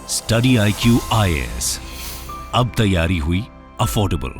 Study IQ IAS, अब तैयारी हुई अफोर्डेबल।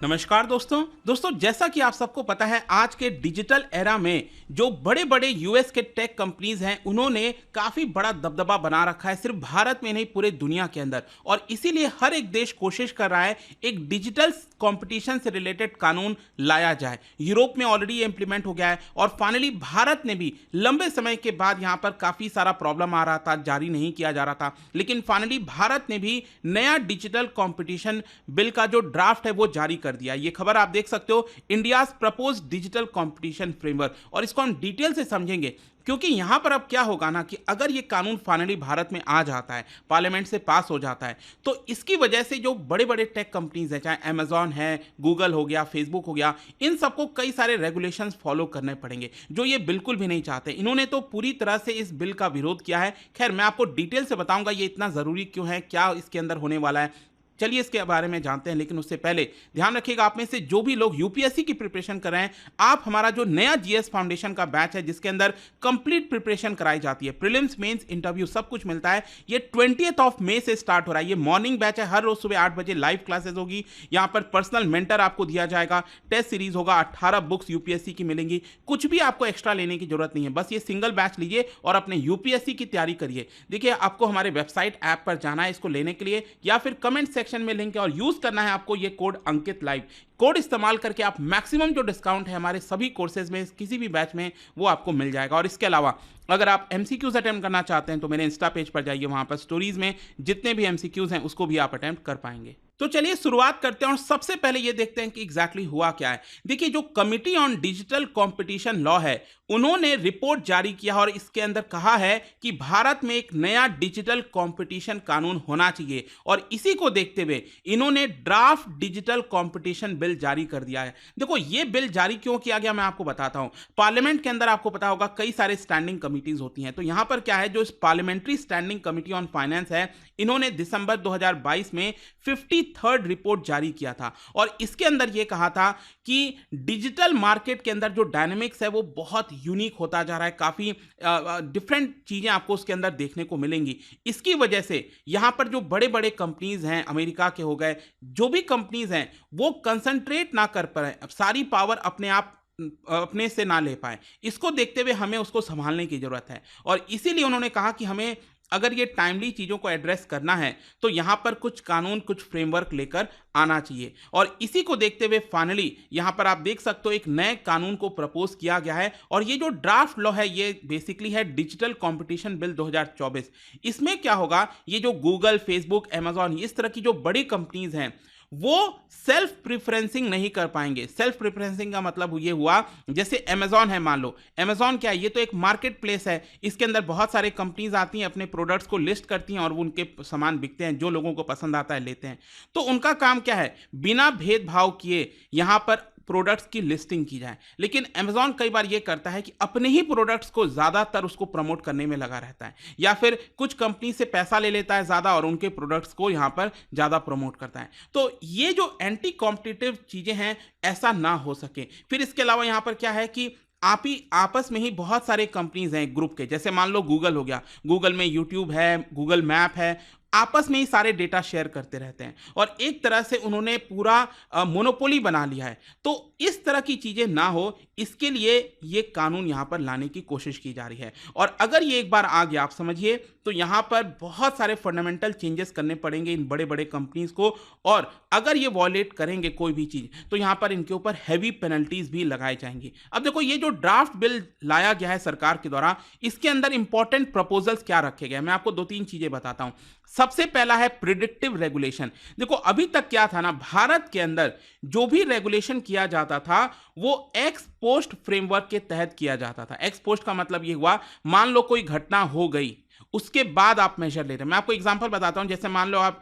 नमस्कार दोस्तों जैसा कि आप सबको पता है, आज के डिजिटल एरा में जो बड़े बड़े यूएस के टेक कंपनीज हैं, उन्होंने काफ़ी बड़ा दबदबा बना रखा है, सिर्फ भारत में नहीं पूरे दुनिया के अंदर। और इसीलिए हर एक देश कोशिश कर रहा है एक डिजिटल कंपटीशन से रिलेटेड कानून लाया जाए। यूरोप में ऑलरेडी इंप्लीमेंट हो गया है और फाइनली भारत ने भी लंबे समय के बाद, यहाँ पर काफ़ी सारा प्रॉब्लम आ रहा था, जारी नहीं किया जा रहा था, लेकिन फाइनली भारत ने भी नया डिजिटल कंपटीशन बिल का जो ड्राफ्ट है वो जारी कर दिया। ये खबर आप देख सकते हो, India's propose digital competition framework, और इसको हम डिटेल से समझेंगे क्योंकि यहां पर अब क्या होगा ना कि अगर ये कानून फाइनली भारत में आ जाता है, पार्लियामेंट से पास हो जाता है, तो इसकी वजह से जो बड़े बड़े टेक कंपनीज हैं, चाहे अमेजॉन है, गूगल हो गया, फेसबुक हो गया, इन सबको कई सारे रेगुलेशंस फॉलो करने पड़ेंगे, जो ये बिल्कुल भी नहीं चाहते। इन्होंने तो पूरी तरह से इस बिल का विरोध किया है। खैर, मैं आपको डिटेल से बताऊंगा ये इतना जरूरी क्यों है, क्या इसके अंदर होने वाला है, चलिए इसके बारे में जानते हैं। लेकिन उससे पहले ध्यान रखिएगा, आप में से जो भी लोग यूपीएससी की प्रिपरेशन कर रहे हैं, आप हमारा जो नया जीएस फाउंडेशन का बैच है, जिसके अंदर कंप्लीट प्रिपरेशन कराई जाती है, प्रीलिम्स, मेंस, इंटरव्यू सब कुछ मिलता है, ये 20 मई से स्टार्ट हो रहा है। ये मॉर्निंग बैच है, हर रोज सुबह 8 बजे लाइव क्लासेस होगी। यहाँ पर पर्सनल मेंटर आपको दिया जाएगा, टेस्ट सीरीज होगा, 18 बुक्स यूपीएससी की मिलेंगी, कुछ भी आपको एक्स्ट्रा लेने की जरूरत नहीं है, बस ये सिंगल बैच लीजिए और अपने यूपीएससी की तैयारी करिए। देखिए, आपको हमारे वेबसाइट ऐप पर जाना है इसको लेने के लिए, या फिर कमेंट सेक्शन में लिंक है और करना है आपको ये कोड अंकित लाइव। कोड इस्तेमाल करके आप मैक्सिमम जो डिस्काउंट है हमारे सभी कोर्सेज में, किसी भी बैच में, वो आपको मिल जाएगा। और इसके अलावा अगर आप एमसीक्यूज अटेम्प्ट करना चाहते हैं तो मेरे इंस्टा पेज पर जाइए, वहां पर स्टोरीज में जितने भी एमसीक्यूज हैं उसको भी आप अटेम्प्ट कर पाएंगे। तो चलिए शुरुआत करते हैं और सबसे पहले ये देखते हैं कि एग्जैक्टली हुआ क्या है। देखिए, जो committee on digital competition law है, उन्होंने रिपोर्ट जारी किया और इसके अंदर कहा है कि भारत में एक नया डिजिटल कंपटीशन कानून होना चाहिए, और इसी को देखते हुए इन्होंने ड्राफ्ट डिजिटल कंपटीशन बिल जारी कर दिया है। देखो, ये बिल जारी क्यों किया गया मैं आपको बताता हूं। पार्लियामेंट के अंदर आपको पता होगा कई सारे स्टैंडिंग कमिटीज होती हैं, तो यहां पर क्या है, जो इस parliamentary standing committee on finance है, इन्होंने दिसंबर 2022 में 53rd रिपोर्ट जारी किया था, और इसके अंदर यह कहा था कि डिजिटल मार्केट के अंदर जो डायनेमिक्स है वो बहुत यूनिक होता जा रहा है, काफी डिफरेंट चीजें आपको उसके अंदर देखने को मिलेंगी। इसकी वजह से यहां पर जो बड़े बड़े कंपनीज हैं, अमेरिका के हो गए, जो भी कंपनीज हैं, वो कंसंट्रेट ना कर पाए, सारी पावर अपने से ना ले पाए, इसको देखते हुए हमें उसको संभालने की जरूरत है। और इसीलिए उन्होंने कहा कि हमें अगर ये टाइमली चीज़ों को एड्रेस करना है तो यहाँ पर कुछ कानून, कुछ फ्रेमवर्क लेकर आना चाहिए। और इसी को देखते हुए फाइनली यहाँ पर आप देख सकते हो एक नए कानून को प्रपोज किया गया है, और ये जो ड्राफ्ट लॉ है ये बेसिकली है डिजिटल कंपटीशन बिल 2024। इसमें क्या होगा, ये जो गूगल, फेसबुक, अमेजॉन, इस तरह की जो बड़ी कंपनीज हैं, वो सेल्फ प्रिफरेंसिंग नहीं कर पाएंगे। सेल्फ प्रिफरेंसिंग का मतलब ये हुआ, जैसे अमेजॉन है, मान लो अमेजॉन क्या है, ये तो एक मार्केट प्लेस है, इसके अंदर बहुत सारे कंपनीज आती हैं, अपने प्रोडक्ट्स को लिस्ट करती हैं और वो उनके सामान बिकते हैं, जो लोगों को पसंद आता है लेते हैं। तो उनका काम क्या है, बिना भेदभाव किए यहां पर प्रोडक्ट्स की लिस्टिंग की जाए। लेकिन अमेजॉन कई बार ये करता है कि अपने ही प्रोडक्ट्स को ज्यादातर उसको प्रमोट करने में लगा रहता है, या फिर कुछ कंपनी से पैसा ले लेता है ज्यादा और उनके प्रोडक्ट्स को यहां पर ज्यादा प्रमोट करता है। तो ये जो एंटी कॉम्पिटिटिव चीजें हैं, ऐसा ना हो सके। फिर इसके अलावा यहां पर क्या है कि आप ही आपस में ही बहुत सारे कंपनीज हैं ग्रुप के, जैसे मान लो गूगल हो गया, गूगल में यूट्यूब है, गूगल मैप है, आपस में ही सारे डेटा शेयर करते रहते हैं, और एक तरह से उन्होंने पूरा मोनोपोली बना लिया है। तो इस तरह की चीजें ना हो, इसके लिए ये कानून यहां पर लाने की कोशिश की जा रही है। और अगर ये एक बार आ गया, आप समझिए, तो यहां पर बहुत सारे फंडामेंटल चेंजेस करने पड़ेंगे इन बड़े बड़े कंपनीज को, और अगर ये वॉयलेट करेंगे कोई भी चीज, तो यहां पर इनके ऊपर हैवी पेनल्टीज भी लगाई जाएंगी। अब देखो, ये जो ड्राफ्ट बिल लाया गया है सरकार के द्वारा, इसके अंदर इंपॉर्टेंट प्रपोजल्स क्या रखे गए, मैं आपको 2-3 चीजें बताता हूं। सबसे पहला है प्रिडिक्टिव रेगुलेशन। देखो, अभी तक क्या था ना, भारत के अंदर जो भी रेगुलेशन किया जाता था वो एक्स पोस्ट फ्रेमवर्क के तहत किया जाता था। एक्स पोस्ट का मतलब ये हुआ, मान लो कोई घटना हो गई, उसके बाद आप मेजर ले रहे हैं। मैं आपको एग्जांपल बताता हूं, जैसे मान लो आप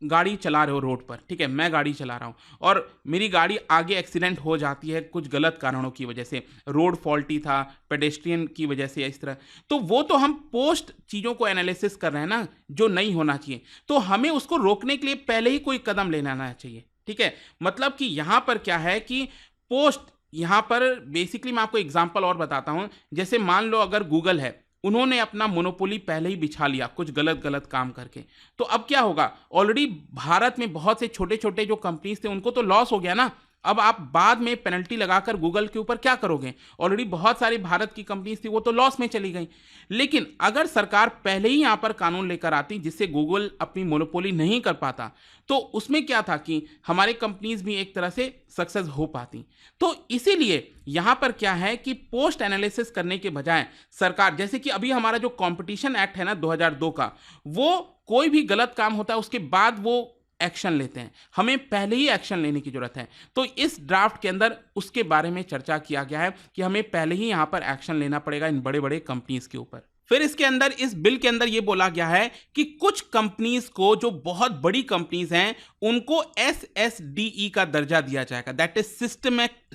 गाड़ी चला रहे हो रोड पर, ठीक है, मैं गाड़ी चला रहा हूं और मेरी गाड़ी आगे एक्सीडेंट हो जाती है कुछ गलत कारणों की वजह से, रोड फॉल्टी था, पेडेस्ट्रियन की वजह से, इस तरह, तो वो तो हम पोस्ट चीज़ों को एनालिसिस कर रहे हैं ना, जो नहीं होना चाहिए, तो हमें उसको रोकने के लिए पहले ही कोई कदम लेना चाहिए। ठीक है, मतलब कि यहां पर क्या है कि पोस्ट, यहां पर बेसिकली मैं आपको एग्जांपल और बताता हूं, जैसे मान लो अगर गूगल है, उन्होंने अपना मोनोपोली पहले ही बिछा लिया कुछ गलत गलत काम करके। तो अब क्या होगा, ऑलरेडी भारत में बहुत से छोटे छोटे जो कंपनीज थे उनको तो लॉस हो गया ना। अब आप बाद में पेनल्टी लगाकर गूगल के ऊपर क्या करोगे? ऑलरेडी बहुत सारी भारत की कंपनीज थी वो तो लॉस में चली गई। लेकिन अगर सरकार पहले ही यहां पर कानून लेकर आती जिससे गूगल अपनी मोनोपोली नहीं कर पाता, तो उसमें क्या था कि हमारे कंपनीज भी एक तरह से सक्सेस हो पाती। तो इसीलिए यहां पर क्या है कि पोस्ट एनालिसिस करने के बजाय सरकार, जैसे कि अभी हमारा जो कंपटीशन एक्ट है ना 2002 का, वो कोई भी गलत काम होता है उसके बाद वो एक्शन लेते हैं, हमें पहले ही एक्शन लेने की जरूरत है। तो इस ड्राफ्ट के अंदर उसके बारे में चर्चा किया गया है कि हमें पहले ही यहां पर एक्शन लेना पड़ेगा इन बड़े बड़े कंपनीज के ऊपर। फिर इसके अंदर, इस बिल के अंदर यह बोला गया है कि कुछ कंपनीज को, जो बहुत बड़ी कंपनीज हैं, उनको SSDE का दर्जा दिया जाएगा, that is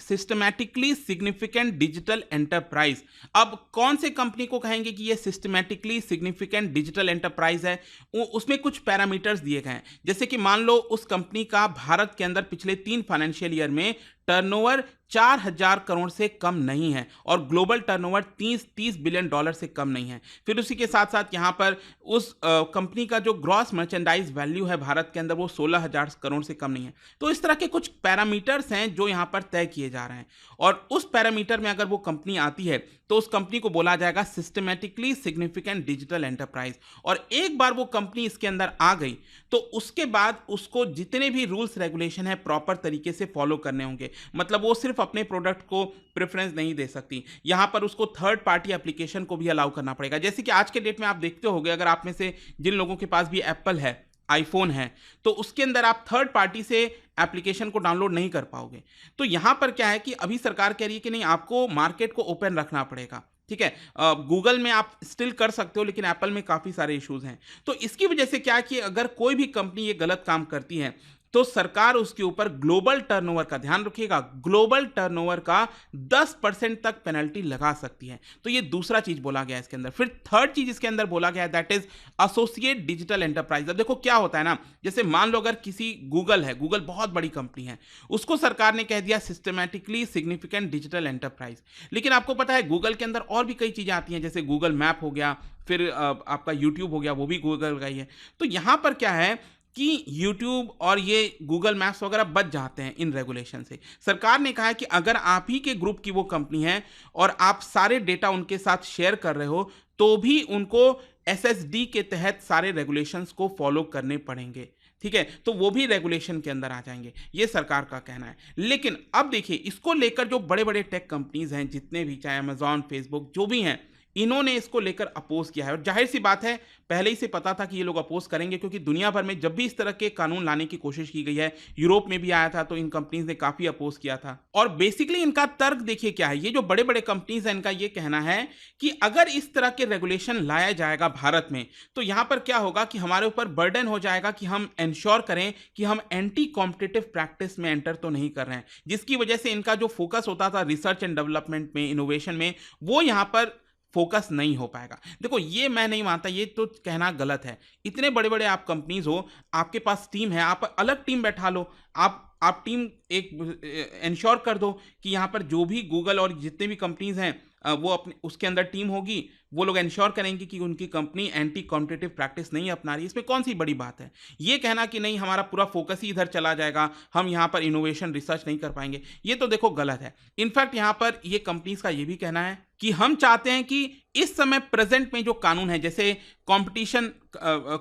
systematically significant digital enterprise. अब कौन से कंपनी को कहेंगे कि ये सिस्टमैटिकली सिग्निफिकेंट डिजिटल एंटरप्राइज है? उसमें कुछ पैरामीटर्स दिए गए हैं, जैसे कि मान लो उस कंपनी का भारत के अंदर पिछले 3 फाइनेंशियल ईयर में टर्नओवर 4000 करोड़ से कम नहीं है और ग्लोबल टर्नओवर 30 बिलियन डॉलर से कम नहीं है। फिर उसी के साथ साथ यहाँ पर उस कंपनी का जो ग्रॉस मर्चेंडाइज वैल्यू है भारत के अंदर वो 16,000 करोड़ से कम नहीं है। तो इस तरह के कुछ पैरामीटर्स हैं जो यहाँ पर तय किए जा रहे हैं, और उस पैरामीटर में अगर वो कंपनी आती है तो उस कंपनी को बोला जाएगा सिस्टमैटिकली सिग्निफिकेंट डिजिटल एंटरप्राइज। और एक बार वो कंपनी इसके अंदर आ गई तो उसके बाद उसको जितने भी रूल्स रेगुलेशन है प्रॉपर तरीके से फॉलो करने होंगे। मतलब वो सिर्फ अपने प्रोडक्ट को प्रेफरेंस नहीं दे सकती, यहां पर उसको थर्ड पार्टी एप्लीकेशन को भी अलाउ करना पड़ेगा। जैसे कि आज के डेट में आप देखते होंगे, अगर आप में से जिन लोगों के पास भी एप्पल है, आईफोन है, तो उसके अंदर आप थर्ड पार्टी से एप्लीकेशन को डाउनलोड नहीं कर पाओगे। तो यहां पर क्या है कि अभी सरकार कह रही है कि नहीं, आपको मार्केट को ओपन रखना पड़ेगा। ठीक है, गूगल में आप स्टिल कर सकते हो, लेकिन एप्पल में काफी सारे इश्यूज हैं। तो इसकी वजह से क्या है कि अगर कोई भी कंपनी ये गलत काम करती है तो सरकार उसके ऊपर ग्लोबल टर्नओवर का, ध्यान रखिएगा, ग्लोबल टर्नओवर का 10% तक पेनल्टी लगा सकती है। तो ये दूसरा चीज बोला गया है इसके अंदर। फिर थर्ड चीज इसके अंदर बोला गया है, that is associate digital enterprise. अब देखो क्या होता है ना, जैसे मान लो अगर किसी गूगल है, गूगल बहुत बड़ी कंपनी है, उसको सरकार ने कह दिया सिस्टमैटिकली सिग्निफिकेंट डिजिटल एंटरप्राइज। लेकिन आपको पता है गूगल के अंदर और भी कई चीजें आती हैं, जैसे गूगल मैप हो गया, फिर आपका यूट्यूब हो गया, वो भी गूगल का ही है। तो यहां पर क्या है कि YouTube और ये गूगल मैप्स वगैरह बच जाते हैं इन रेगुलेशन से। सरकार ने कहा है कि अगर आप ही के ग्रुप की वो कंपनी है और आप सारे डेटा उनके साथ शेयर कर रहे हो तो भी उनको SSD के तहत सारे रेगुलेशंस को फॉलो करने पड़ेंगे। ठीक है, तो वो भी रेगुलेशन के अंदर आ जाएंगे, ये सरकार का कहना है। लेकिन अब देखिए, इसको लेकर जो बड़े बड़े टेक कंपनीज हैं, जितने भी, चाहे अमेजॉन, फेसबुक, जो भी हैं, इन्होंने इसको लेकर अपोज किया है। और जाहिर सी बात है, पहले ही से पता था कि ये लोग अपोज करेंगे, क्योंकि दुनिया भर में जब भी इस तरह के कानून लाने की कोशिश की गई है, यूरोप में भी आया था तो इन कंपनीज ने काफी अपोज किया था। और बेसिकली इनका तर्क देखिए क्या है, ये जो बड़े बड़े कंपनीज हैं, इनका ये कहना है कि अगर इस तरह के रेगुलेशन लाया जाएगा भारत में, तो यहां पर क्या होगा कि हमारे ऊपर बर्डन हो जाएगा कि हम इंश्योर करें कि हम एंटी कॉम्पिटिटिव प्रैक्टिस में एंटर तो नहीं कर रहे हैं, जिसकी वजह से इनका जो फोकस होता था रिसर्च एंड डेवलपमेंट में, इनोवेशन में, वो यहां पर फोकस नहीं हो पाएगा। देखो, ये मैं नहीं मानता, ये तो कहना गलत है। इतने बड़े बड़े आप कंपनीज हो, आपके पास टीम है, आप अलग टीम बैठा लो, आप टीम एक इंश्योर कर दो कि यहाँ पर जो भी गूगल और जितने भी कंपनीज हैं वो अपने उसके अंदर टीम होगी, वो लोग इंश्योर करेंगे कि उनकी कंपनी एंटी कॉम्पिटिटिव प्रैक्टिस नहीं अपना रही। इसमें कौन सी बड़ी बात है? ये कहना कि नहीं, हमारा पूरा फोकस ही इधर चला जाएगा, हम यहाँ पर इनोवेशन रिसर्च नहीं कर पाएंगे, ये तो देखो गलत है। इनफैक्ट यहाँ पर ये कंपनीज का ये भी कहना है कि हम चाहते हैं कि इस समय प्रेजेंट में जो कानून है, जैसे कंपटीशन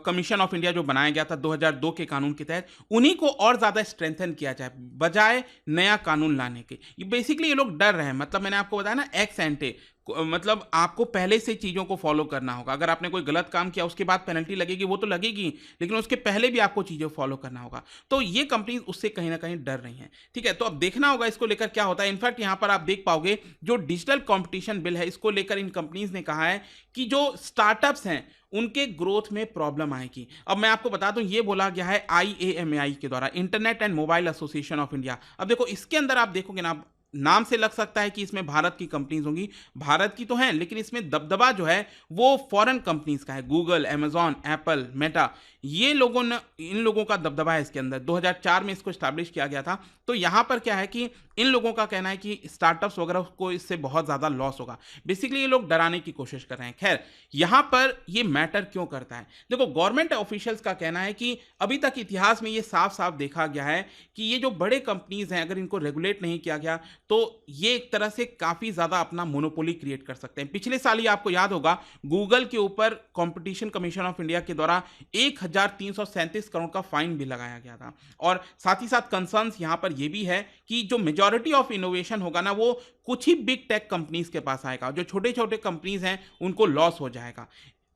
कमीशन ऑफ इंडिया जो बनाया गया था 2002 के कानून के तहत, उन्हीं को और ज्यादा स्ट्रेंथन किया जाए बजाय नया कानून लाने के। ये बेसिकली ये लोग डर रहे हैं, मतलब मैंने आपको बताया ना, एक्स एंटे, मतलब आपको पहले से चीजों को फॉलो करना होगा। अगर आपने कोई गलत काम किया उसके बाद पेनल्टी लगेगी, वो तो लगेगी, लेकिन उसके पहले भी आपको चीजें फॉलो करना होगा। तो ये कंपनीज उससे कहीं ना कहीं डर रही हैं। ठीक है, तो अब देखना होगा इसको लेकर क्या होता है। इनफैक्ट यहां पर आप देख पाओगे जो डिजिटल कंपटीशन बिल है, इसको लेकर इन कंपनीज ने कहा है कि जो स्टार्टअप्स हैं उनके ग्रोथ में प्रॉब्लम आएगी। अब मैं आपको बता दूं, ये बोला गया है IAMAI के द्वारा, internet and mobile association of India. अब देखो, इसके अंदर आप देखोगे ना, नाम से लग सकता है कि इसमें भारत की कंपनीज होंगी, भारत की तो हैं, लेकिन इसमें दबदबा जो है वो फॉरेन कंपनीज का है। गूगल, अमेजॉन, एप्पल, मेटा, ये लोगों ने, इन लोगों का दबदबा है इसके अंदर। 2004 में इसको स्टैब्लिश किया गया था। तो यहाँ पर क्या है कि इन लोगों का कहना है कि स्टार्टअप्स वगैरह को इससे बहुत ज़्यादा लॉस होगा। बेसिकली ये लोग डराने की कोशिश कर रहे हैं। खैर, यहाँ पर ये मैटर क्यों करता है? देखो, गवर्नमेंट ऑफिशियल्स का कहना है कि अभी तक इतिहास में ये साफ साफ देखा गया है कि ये जो बड़े कंपनीज हैं, अगर इनको रेगुलेट नहीं किया गया तो ये एक तरह से काफ़ी ज़्यादा अपना मोनोपोली क्रिएट कर सकते हैं। पिछले साल ही आपको याद होगा, गूगल के ऊपर कॉम्पिटिशन कमीशन ऑफ इंडिया के द्वारा 1337 करोड़ का फाइन भी लगाया गया था। और साथ ही साथ कंसर्न्स यहाँ पर यह भी है कि जो मेजॉरिटी ऑफ इनोवेशन होगा ना, वो कुछ ही बिग टेक कंपनीज के पास आएगा। जो छोटे छोटे कंपनीज हैं उनको लॉस हो जाएगा।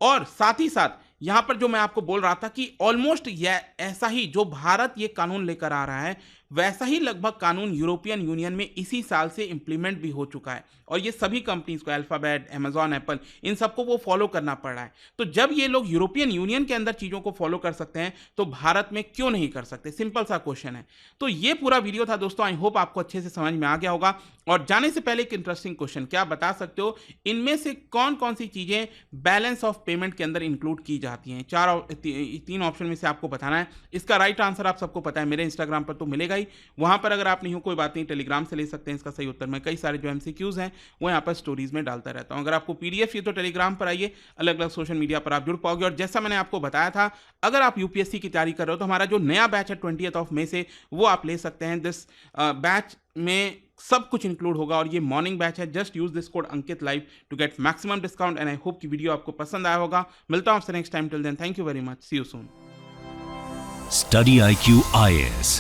और साथ ही साथ यहां पर जो मैं आपको बोल रहा था कि ऑलमोस्ट ऐसा ही जो भारत ये कानून लेकर आ रहा है, वैसा ही लगभग कानून यूरोपियन यूनियन में इसी साल से इंप्लीमेंट भी हो चुका है। और ये सभी कंपनीज को, अल्फाबेट, अमेजॉन, एप्पल, इन सबको वो फॉलो करना पड़ रहा है। तो जब ये लोग यूरोपियन यूनियन के अंदर चीज़ों को फॉलो कर सकते हैं तो भारत में क्यों नहीं कर सकते? सिंपल सा क्वेश्चन है। तो ये पूरा वीडियो था दोस्तों, आई होप आपको अच्छे से समझ में आ गया होगा। और जाने से पहले एक इंटरेस्टिंग क्वेश्चन, क्या आप बता सकते हो इनमें से कौन कौन सी चीज़ें बैलेंस ऑफ पेमेंट के अंदर इंक्लूड की जाती हैं? 3 ऑप्शन में से आपको बताना है। इसका राइट आंसर आप सबको पता है, मेरे इंस्टाग्राम पर तो मिलेगा ही। वहां पर अगर आप नहीं हो कोई बात नहीं, टेलीग्राम से ले सकते हैं इसका सही उत्तर। मैं कई सारे जो एमसीक्यूज हैं वो यहाँ पर स्टोरीज में डालता रहता हूँ। अगर आपको पीडीएफ चाहिए तो टेलीग्राम पर आइए, अलग अलग सोशल मीडिया पर आप जुड़ पाओगे। और जैसा मैंने आपको बताया था, अगर आप यूपीएससी की तैयारी कर रहे हो तो हमारा जो नया बैच है 20 मई से, वो आप ले सकते हैं। दिस बैच में सब कुछ इंक्लूड होगा और ये मॉर्निंग बैच है। Just use this code Ankit live to get maximum discount. And I hope कि वीडियो आपको पसंद आया होगा। मिलता हूं आपसे next time. Till then, thank you very much, see you soon. Study IQ IAS,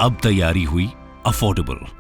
अब तैयारी हुई अफोर्डेबल।